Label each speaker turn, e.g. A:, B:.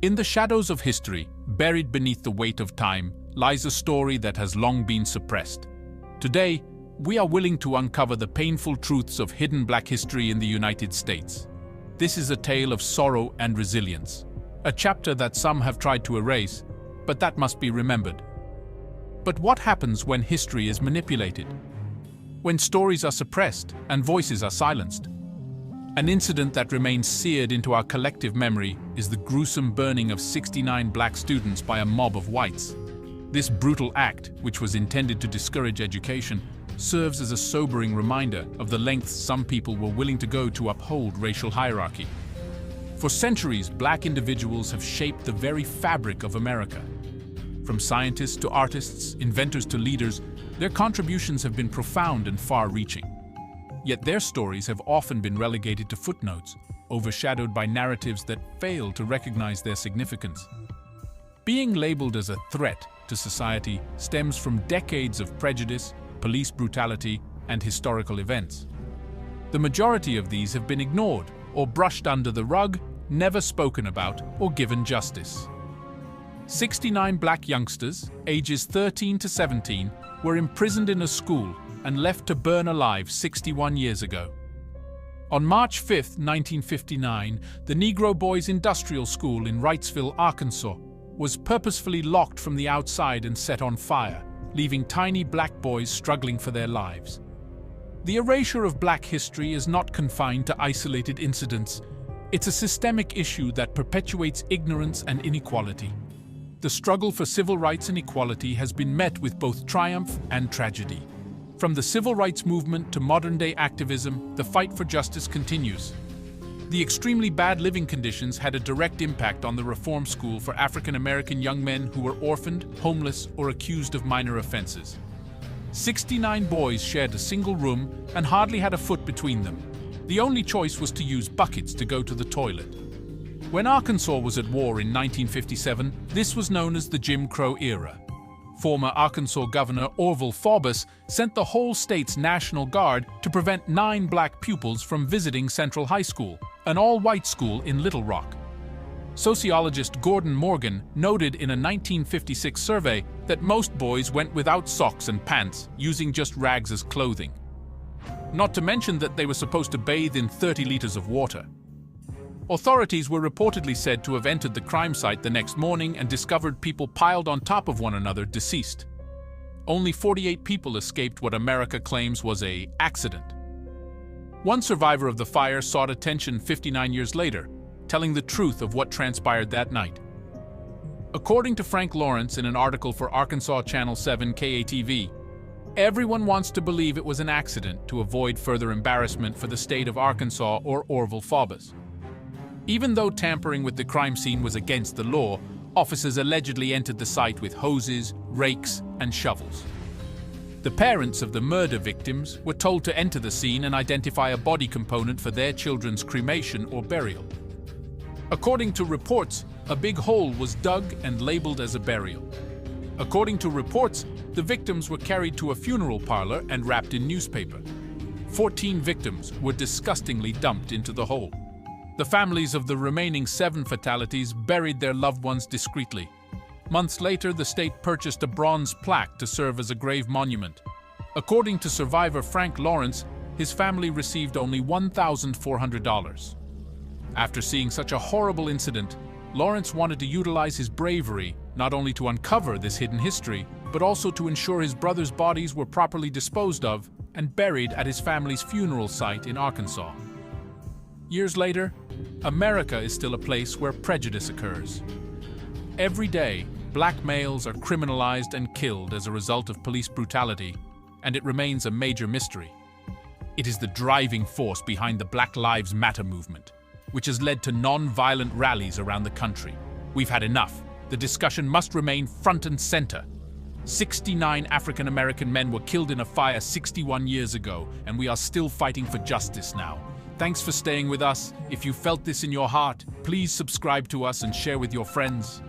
A: In the shadows of history, buried beneath the weight of time, lies a story that has long been suppressed. Today, we are willing to uncover the painful truths of hidden Black history in the United States. This is a tale of sorrow and resilience, a chapter that some have tried to erase, but that must be remembered. But what happens when history is manipulated? When stories are suppressed and voices are silenced? An incident that remains seared into our collective memory is the gruesome burning of 69 Black students by a mob of whites. This brutal act, which was intended to discourage education, serves as a sobering reminder of the lengths some people were willing to go to uphold racial hierarchy. For centuries, Black individuals have shaped the very fabric of America. From scientists to artists, inventors to leaders, their contributions have been profound and far-reaching. Yet their stories have often been relegated to footnotes, overshadowed by narratives that fail to recognize their significance. Being labeled as a threat to society stems from decades of prejudice, police brutality, and historical events. The majority of these have been ignored or brushed under the rug, never spoken about or given justice. 69 Black youngsters, ages 13 to 17, were imprisoned in a school and left to burn alive 61 years ago. On March 5, 1959, the Negro Boys Industrial School in Wrightsville, Arkansas, was purposefully locked from the outside and set on fire, leaving tiny Black boys struggling for their lives. The erasure of Black history is not confined to isolated incidents. It's a systemic issue that perpetuates ignorance and inequality. The struggle for civil rights and equality has been met with both triumph and tragedy. From the civil rights movement to modern-day activism, the fight for justice continues. The extremely bad living conditions had a direct impact on the reform school for African American young men who were orphaned, homeless, or accused of minor offenses. 69 boys shared a single room and hardly had a foot between them. The only choice was to use buckets to go to the toilet. When Arkansas was at war in 1957, this was known as the Jim Crow era. Former Arkansas Governor Orville Faubus sent the whole state's National Guard to prevent 9 Black pupils from visiting Central High School, an all-white school in Little Rock. Sociologist Gordon Morgan noted in a 1956 survey that most boys went without socks and pants, using just rags as clothing. Not to mention that they were supposed to bathe in 30 liters of water. Authorities were reportedly said to have entered the crime site the next morning and discovered people piled on top of one another, deceased. Only 48 people escaped what America claims was an accident. One survivor of the fire sought attention 59 years later, telling the truth of what transpired that night. According to Frank Lawrence in an article for Arkansas Channel 7 KATV, everyone wants to believe it was an accident to avoid further embarrassment for the state of Arkansas or Orville Faubus. Even though tampering with the crime scene was against the law, officers allegedly entered the site with hoses, rakes, and shovels. The parents of the murder victims were told to enter the scene and identify a body component for their children's cremation or burial. According to reports, a big hole was dug and labeled as a burial. According to reports, the victims were carried to a funeral parlor and wrapped in newspaper. 14 victims were disgustingly dumped into the hole. The families of the remaining 7 fatalities buried their loved ones discreetly. Months later, the state purchased a bronze plaque to serve as a grave monument. According to survivor Frank Lawrence, his family received only $1,400. After seeing such a horrible incident, Lawrence wanted to utilize his bravery not only to uncover this hidden history, but also to ensure his brothers' bodies were properly disposed of and buried at his family's funeral site in Arkansas. Years later, America is still a place where prejudice occurs. Every day, Black males are criminalized and killed as a result of police brutality, and it remains a major mystery. It is the driving force behind the Black Lives Matter movement, which has led to non-violent rallies around the country. We've had enough. The discussion must remain front and center. 69 African American men were killed in a fire 61 years ago, and we are still fighting for justice now. Thanks for staying with us. If you felt this in your heart, please subscribe to us and share with your friends.